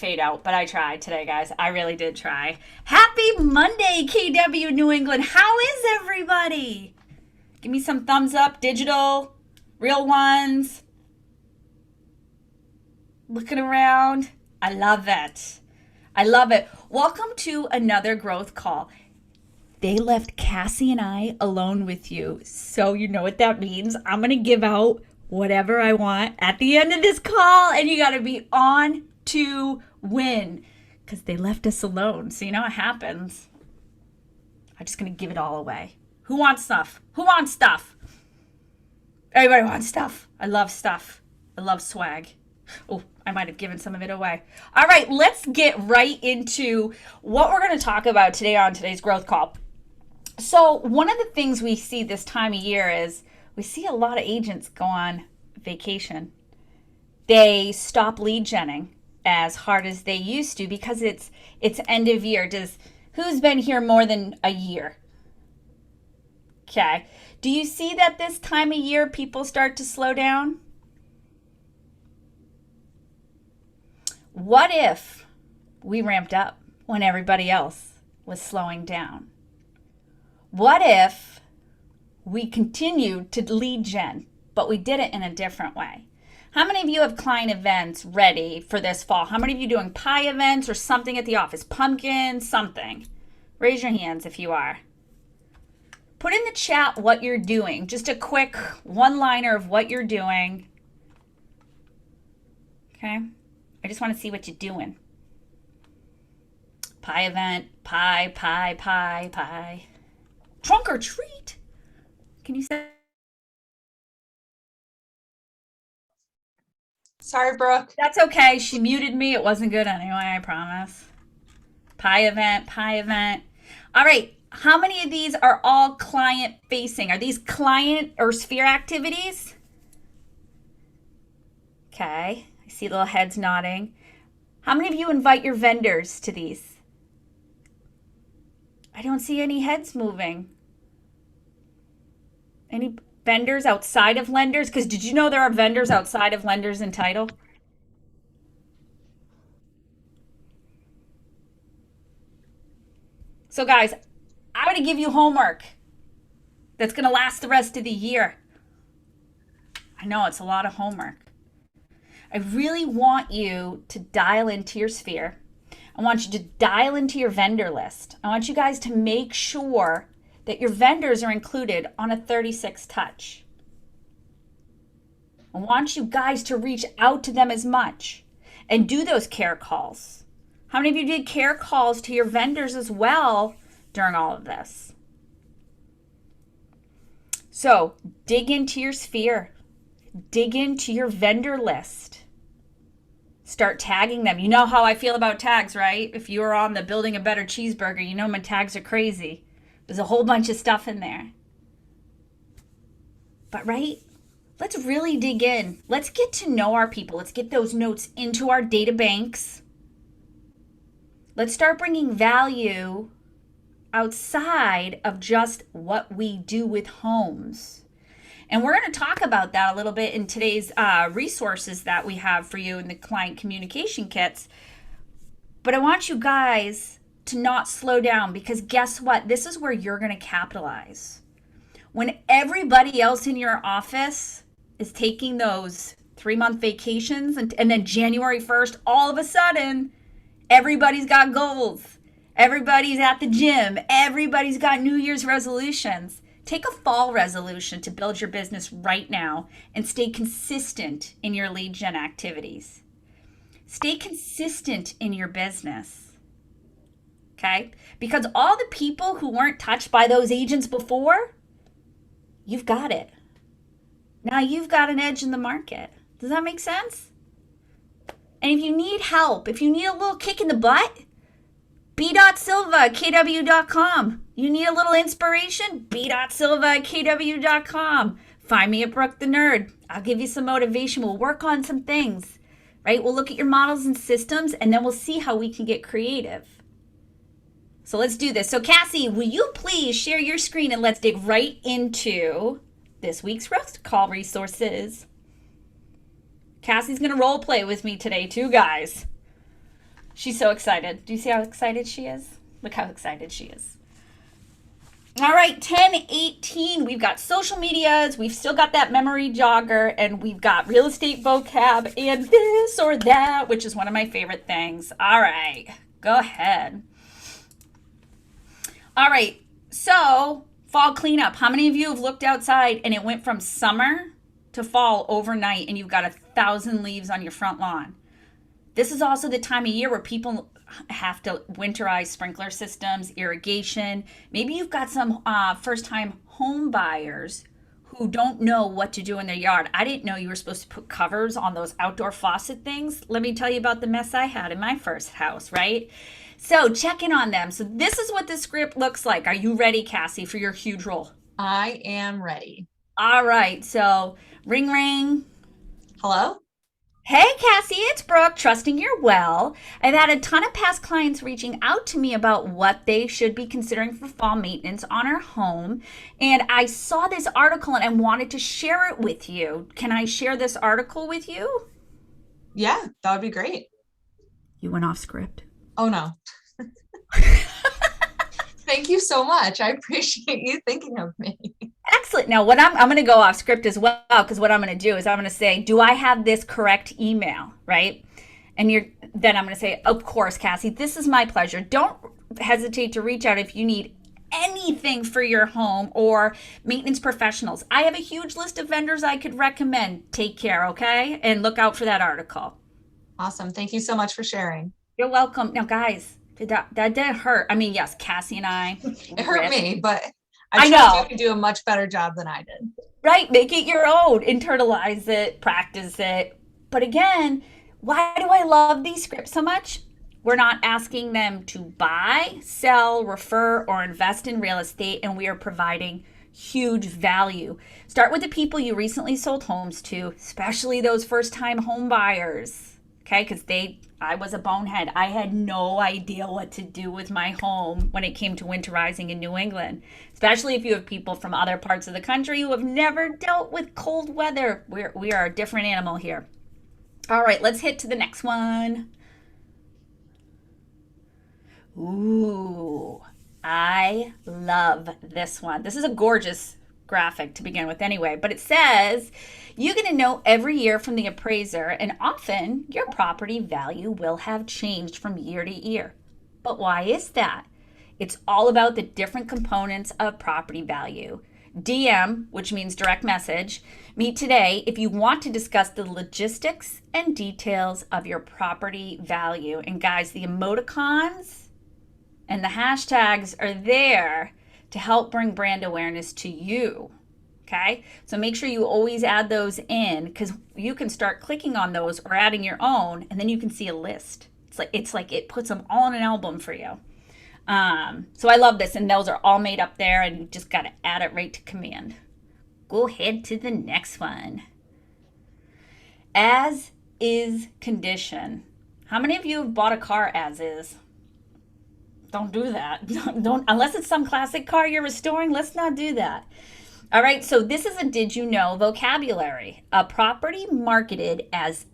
fade out, but I tried today, guys. I really did try. Happy Monday, KW New England. How is everybody? Give me some thumbs up, digital, real ones. Looking around. I love it. I love it. Welcome to another growth call. They left Cassie and I alone with you. So you know what that means. I'm going to give out whatever I want at the end of this call, and you got to be on to win because they left us alone. So you know what happens. I'm just going to give it all away. Who wants stuff? Who wants stuff? Everybody wants stuff. I love stuff. I love swag. Oh, I might have given some of it away. All right, let's get right into what we're going to talk about today on today's growth call. So one of the things we see this time of year is we see a lot of agents go on vacation. They stop lead genning as hard as they used to because it's end of year. Who's been here more than a year? Okay. Do you see that this time of year people start to slow down? What if we ramped up when everybody else was slowing down? What if we continued to lead gen, but we did it in a different way? How many of you have client events ready for this fall? How many of you doing pie events or something at the office? Pumpkin, something. Raise your hands if you are. Put in the chat what you're doing. Just a quick one-liner of what you're doing. Okay? I just want to see what you're doing. Pie event, pie. Trunk or treat? Can you say? Sorry, Brooke. That's okay. She muted me. It wasn't good anyway, I promise. Pie event. All right. How many of these are all client facing? Are these client or sphere activities? Okay. I see little heads nodding. How many of you invite your vendors to these? I don't see any heads moving. Any vendors outside of lenders? Because did you know there are vendors outside of lenders and title? So guys, I'm going to give you homework that's going to last the rest of the year. I know it's a lot of homework. I really want you to dial into your sphere. I want you to dial into your vendor list. I want you guys to make sure that your vendors are included on a 36 touch. I want you guys to reach out to them as much and do those care calls. How many of you did care calls to your vendors as well during all of this? So dig into your sphere. Dig into your vendor list. Start tagging them. You know how I feel about tags, right? If you are on the Building a Better Cheeseburger, you know my tags are crazy. There's a whole bunch of stuff in there. But right, let's really dig in. Let's get to know our people. Let's get those notes into our data banks. Let's start bringing value outside of just what we do with homes. And we're going to talk about that a little bit in today's resources that we have for you in the client communication kits. But I want you guys to not slow down because guess what? This is where you're going to capitalize. When everybody else in your office is taking those 3-month vacations and then January 1st, all of a sudden, everybody's got goals. Everybody's at the gym. Everybody's got New Year's resolutions. Take a fall resolution to build your business right now and stay consistent in your lead gen activities. Stay consistent in your business. Okay? Because all the people who weren't touched by those agents before, you've got it. Now you've got an edge in the market. Does that make sense? And if you need help, if you need a little kick in the butt, b.silva@kw.com. You need a little inspiration? b.silva@kw.com. Find me at Brooke the Nerd. I'll give you some motivation. We'll work on some things, right? We'll look at your models and systems, and then we'll see how we can get creative. So let's do this. So Cassie, will you please share your screen and let's dig right into this week's growth call resources. Cassie's going to role play with me today too, guys. She's so excited. Do you see how excited she is? Look how excited she is. All right, 10:18. We've got social medias, we've still got that memory jogger, and we've got real estate vocab and this or that, which is one of my favorite things. All right, go ahead. All right, so fall cleanup. How many of you have looked outside and it went from summer to fall overnight and you've got 1,000 leaves on your front lawn? This is also the time of year where people have to winterize sprinkler systems, irrigation. Maybe you've got some first time home buyers who don't know what to do in their yard. I didn't know you were supposed to put covers on those outdoor faucet things. Let me tell you about the mess I had in my first house, right? So check in on them. So this is what the script looks like. Are you ready, Cassie, for your huge role? I am ready. All right. So ring ring. Hello? Hey, Cassie, it's Brooke, trusting you're well. I've had a ton of past clients reaching out to me about what they should be considering for fall maintenance on our home. And I saw this article and I wanted to share it with you. Can I share this article with you? Yeah, that would be great. You went off script. Oh no. Thank you so much. I appreciate you thinking of me. Excellent. Now, what I'm going to go off script as well, because what I'm going to do is I'm going to say, do I have this correct email, right? And then I'm going to say, of course, Cassie, this is my pleasure. Don't hesitate to reach out if you need anything for your home or maintenance professionals. I have a huge list of vendors I could recommend. Take care, okay? And look out for that article. Awesome. Thank you so much for sharing. You're welcome. Now, guys, that did hurt. I mean, yes, Cassie and I It hurt me, but I I trust you know. can do a much better job than I did. Right, make it your own, internalize it, practice it. But again, why do I love these scripts so much? We're not asking them to buy, sell, refer, or invest in real estate, and we are providing huge value. Start with the people you recently sold homes to, especially those first time home buyers. Okay, because I was a bonehead. I had no idea what to do with my home when it came to winterizing in New England, especially if you have people from other parts of the country who have never dealt with cold weather. We are a different animal here. All right, let's hit to the next one. Ooh, I love this one. This is a gorgeous graphic to begin with, anyway, but it says you're going to know every year from the appraiser, and often your property value will have changed from year to year. But why is that? It's all about the different components of property value. DM, which means direct message, meet today if you want to discuss the logistics and details of your property value. And guys, the emoticons and the hashtags are there to help bring brand awareness to you. Okay, so make sure you always add those in, because you can start clicking on those or adding your own, and then you can see a list. It's like it puts them all in an album for you. So I love this, and those are all made up there, and you just got to add it right to command. Go ahead to the next one. As is condition. How many of you have bought a car as is? Don't do that. Don't unless it's some classic car you're restoring. Let's not do that. All right, so this is a did you know vocabulary. A property marketed as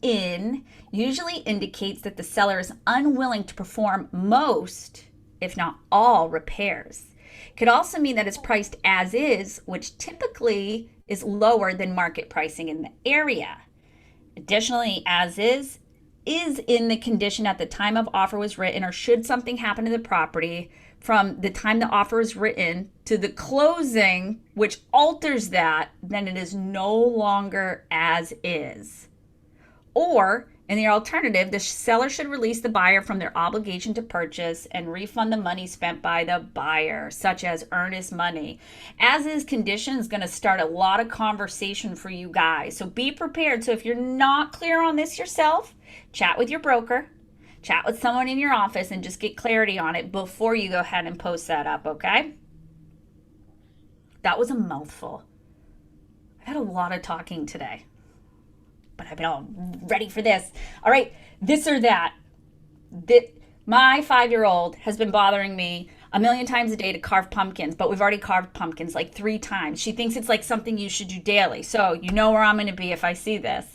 in usually indicates that the seller is unwilling to perform most, if not all, repairs. Could also mean that it's priced as is, which typically is lower than market pricing in the area. Additionally, as is in the condition at the time of offer was written, or should something happen to the property from the time the offer is written to the closing, which alters that, then it is no longer as is. Or, in the alternative, the seller should release the buyer from their obligation to purchase and refund the money spent by the buyer, such as earnest money. As is condition is going to start a lot of conversation for you guys. So be prepared. So if you're not clear on this yourself, chat with your broker, chat with someone in your office, and just get clarity on it before you go ahead and post that up, okay? That was a mouthful. I had a lot of talking today, but I've been all ready for this. All right, this or that. My 5-year-old has been bothering me a million times a day to carve pumpkins, but we've already carved pumpkins like 3 times. She thinks it's like something you should do daily. So you know where I'm going to be if I see this.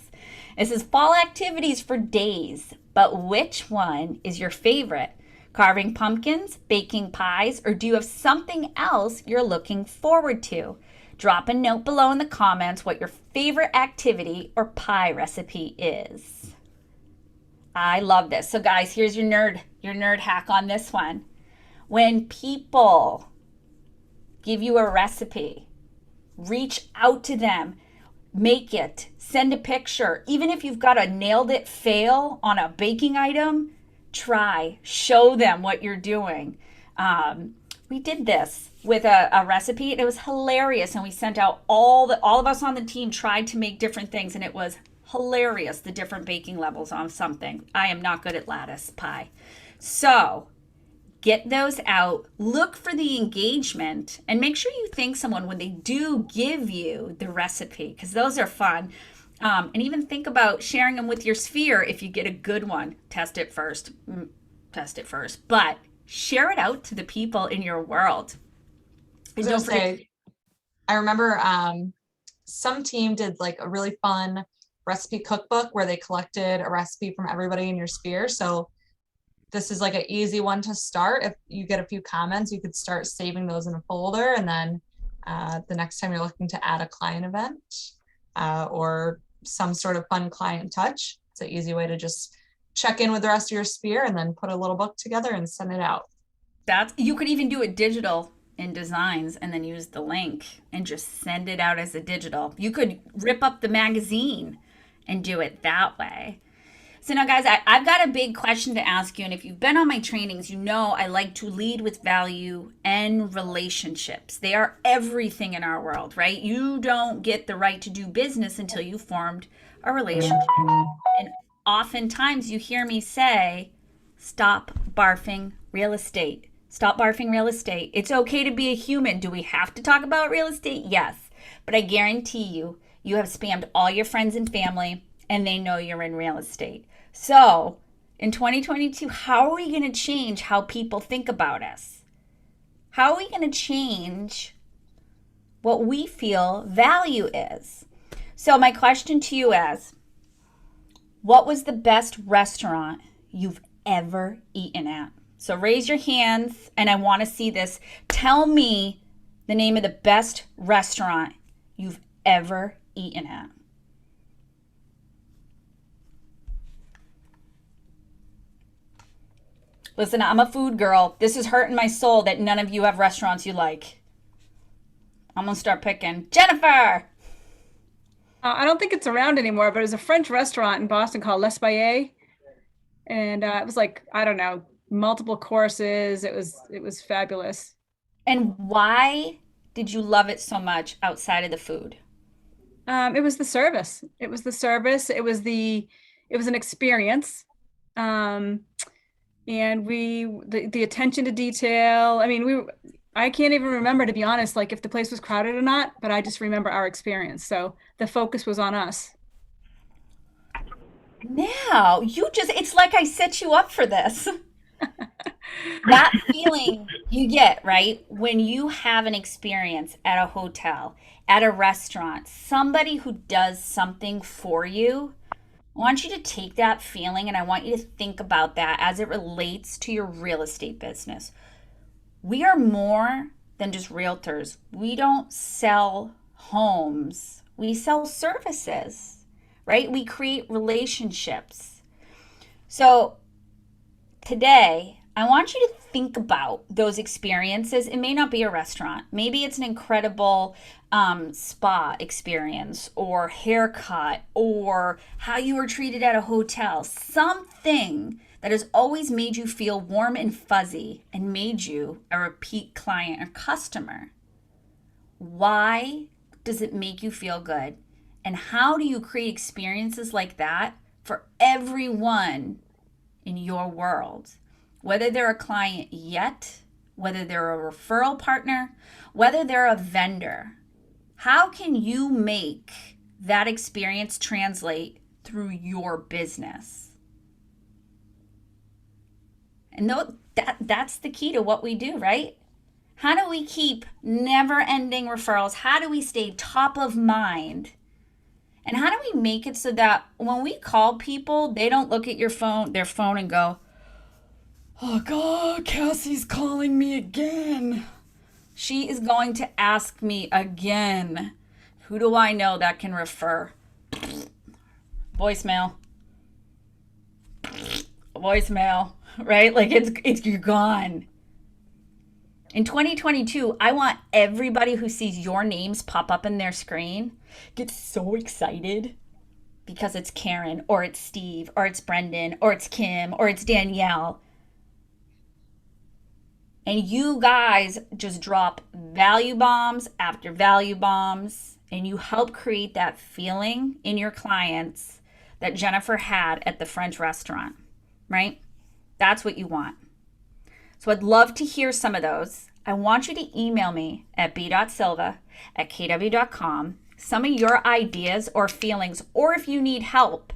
It says fall activities for days. But which one is your favorite? Carving pumpkins, baking pies, or do you have something else you're looking forward to? Drop a note below in the comments what your favorite activity or pie recipe is. I love this. So guys, here's your nerd hack on this one. When people give you a recipe, reach out to them, make it, send a picture. Even if you've got a nailed it fail on a baking item, try, show them what you're doing. We did this with a recipe and it was hilarious, and we sent out all of us on the team tried to make different things, and it was hilarious, the different baking levels on something. I am not good at lattice pie. So get those out, look for the engagement, and make sure you thank someone when they do give you the recipe, because those are fun. And even think about sharing them with your sphere if you get a good one. Test it first, but share it out to the people in your world. And don't forget. I remember some team did like a really fun recipe cookbook where they collected a recipe from everybody in your sphere. So this is like an easy one to start. If you get a few comments, you could start saving those in a folder. And then the next time you're looking to add a client event or some sort of fun client touch, it's an easy way to just check in with the rest of your sphere and then put a little book together and send it out. You could even do it digital in Designs and then use the link and just send it out as a digital. You could rip up the magazine and do it that way. So now, guys, I've got a big question to ask you. And if you've been on my trainings, you know I like to lead with value and relationships. They are everything in our world, right? You don't get the right to do business until you formed a relationship. And oftentimes you hear me say, stop barfing real estate. Stop barfing real estate. It's okay to be a human. Do we have to talk about real estate? Yes. But I guarantee you, you have spammed all your friends and family, and they know you're in real estate. So in 2022, how are we going to change how people think about us? How are we going to change what we feel value is? So my question to you is, what was the best restaurant you've ever eaten at? So raise your hands, and I want to see this. Tell me the name of the best restaurant you've ever eaten at. Listen, I'm a food girl. This is hurting my soul that none of you have restaurants you like. I'm going to start picking. Jennifer! I don't think it's around anymore, but it was a French restaurant in Boston called L'Espayer. And it was like, I don't know, multiple courses. It was fabulous. And why did you love it so much outside of the food? It was the service. It was the service. It was an experience. And the attention to detail. I mean, I can't even remember, to be honest, like if the place was crowded or not, but I just remember our experience. So the focus was on us. Now, it's like I set you up for this. That feeling you get, right? When you have an experience at a hotel, at a restaurant, somebody who does something for you, I want you to take that feeling and I want you to think about that as it relates to your real estate business. We are more than just realtors. We don't sell homes. We sell services, right? We create relationships. So today, I want you to think about those experiences. It may not be a restaurant. Maybe it's an incredible spa experience or haircut or how you were treated at a hotel. Something that has always made you feel warm and fuzzy and made you a repeat client or customer. Why does it make you feel good? And how do you create experiences like that for everyone in your world? Whether they're a client yet, whether they're a referral partner, whether they're a vendor, how can you make that experience translate through your business? And that's the key to what we do, right? How do we keep never-ending referrals? How do we stay top of mind And how do we make it so that when we call people, they don't look at their phone and go, "Oh God, Cassie's calling me again. She is going to ask me again. Who do I know that can refer?" Voicemail. Voicemail, right? Like it's you're gone. In 2022, I want everybody who sees your names pop up in their screen get so excited because it's Karen or it's Steve or it's Brendan or it's Kim or it's Danielle. And you guys just drop value bombs after value bombs, and you help create that feeling in your clients that Jennifer had at the French restaurant, right? That's what you want. So I'd love to hear some of those. I want you to email me at b.silva@kw.com some of your ideas or feelings, or if you need help.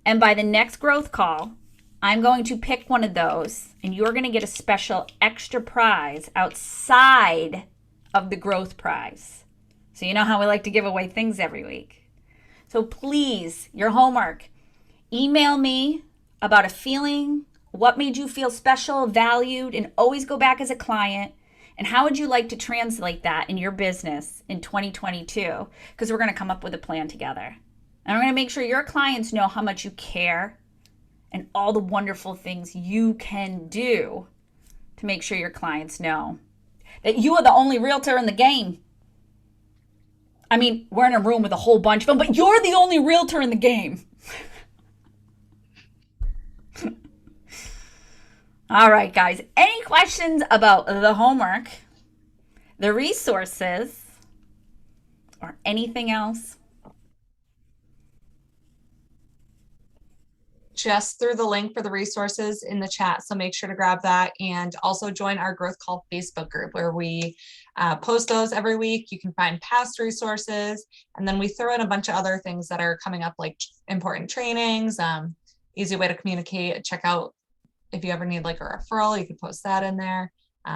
And by the next growth call, I'm going to pick one of those, and you're going to get a special extra prize outside of the growth prize. So you know how we like to give away things every week. So please, your homework, email me about a feeling, what made you feel special, valued, and always go back as a client. And how would you like to translate that in your business in 2022? Because we're going to come up with a plan together. And we're going to make sure your clients know how much you care and all the wonderful things you can do to make sure your clients know that you are the only realtor in the game. I mean, we're in a room with a whole bunch of them, but you're the only realtor in the game. All right, guys. Any questions about the homework, the resources, or anything else? Just threw the link for the resources in the chat, so make sure to grab that, and also join our Growth Call Facebook group where we post those every week. You can find past resources, and then we throw in a bunch of other things that are coming up, like important trainings, easy way to communicate. Check out if you ever need like a referral, you can post that in there.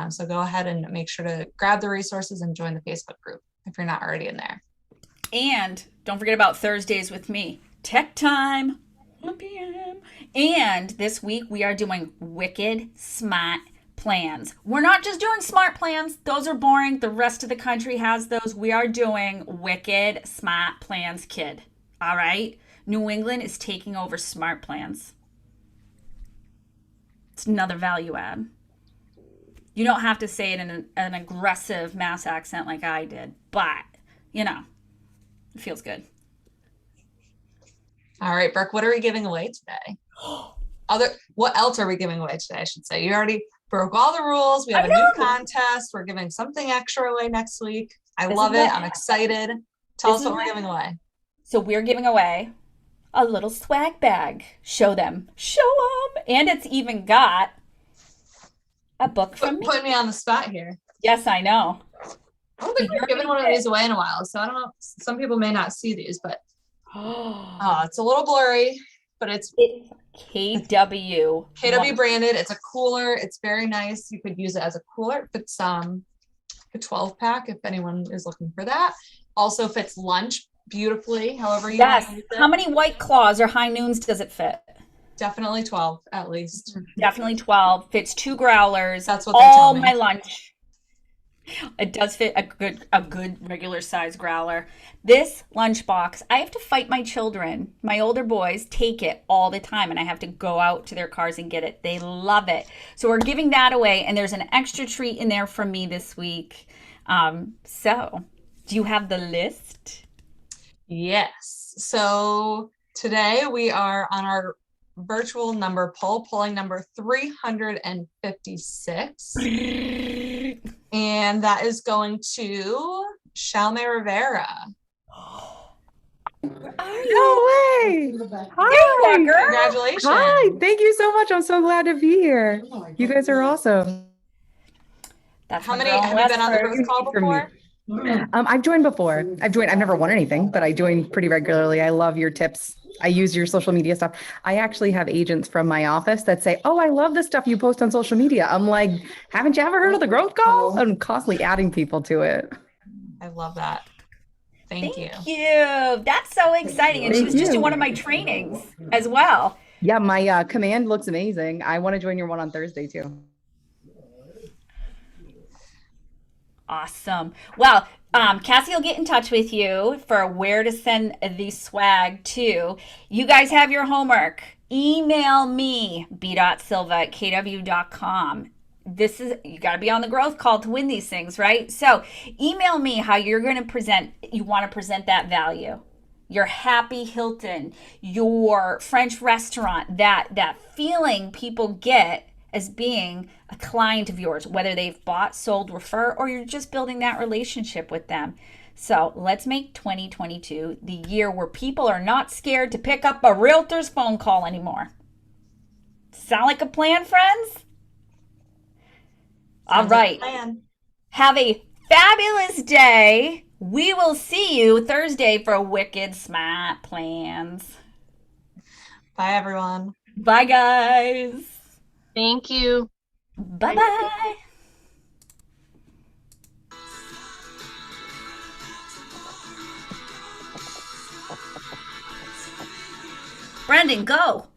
So go ahead and make sure to grab the resources and join the Facebook group if you're not already in there. And don't forget about Thursdays with me. Tech time, 1 p.m. And this week we are doing Wicked Smart Plans. We're not just doing smart plans. Those are boring. The rest of the country has those. We are doing Wicked Smart Plans, kid. All right? New England is taking over smart plans. It's another value add. You don't have to say it in an aggressive mass accent like I did, but, you know, it feels good. All right, Brooke, what are we giving away today? What else are we giving away today, I should say? You already broke all the rules. We have a new contest. We're giving something extra away next week. I love it. I'm excited. Tell us what we're giving away. So we're giving away a little swag bag. Show them. And it's even got a book from me. Put me on the spot here. Yes, I know. I don't think we've given one of these away in a while, so I don't know. Some people may not see these, but it's a little blurry, but it's KW. KW branded. It's a cooler. It's very nice. You could use it as a cooler. It fits a 12 pack if anyone is looking for that. Also fits lunch beautifully, however you want to use it. How many White Claws or High Noons does it fit? Definitely 12 at least. Definitely 12. Fits 2 growlers. That's what they're telling me. My lunch. It does fit a good regular size growler. This lunchbox, I have to fight my children. My older boys take it all the time, and I have to go out to their cars and get it. They love it. So we're giving that away, and there's an extra treat in there from me this week. So do you have the list? Yes. So today we are on our virtual number polling number 356. And that is going to Shalme Rivera. No way. Hi. Congratulations. Hi. Thank you so much. I'm so glad to be here. You guys are awesome. That's How many have you been on the growth call before? I've joined before. I've never won anything, but I join pretty regularly. I love your tips. I use your social media stuff. I actually have agents from my office that say, "Oh, I love the stuff you post on social media." I'm like, haven't you ever heard of the growth call? I'm constantly adding people to it. I love that. Thank you. you. That's so exciting. And she Thank was just in you. one of my trainings as well. Yeah, my command looks amazing. I want to join your one on Thursday too. Awesome. Well, Cassie will get in touch with you for where to send the swag to. You guys have your homework. Email me, b.silva@kw.com. This is, you got to be on the growth call to win these things, right? So email me how you want to present that value. Your Happy Hilton, your French restaurant, that feeling people get as being a client of yours, whether they've bought, sold, refer, or you're just building that relationship with them. So let's make 2022 the year where people are not scared to pick up a realtor's phone call anymore. Sound like a plan, friends? All Sounds like a right. plan. Have a fabulous day. We will see you Thursday for Wicked Smart Plans. Bye, everyone. Bye, guys. Thank you. Bye-bye. Brendan, go.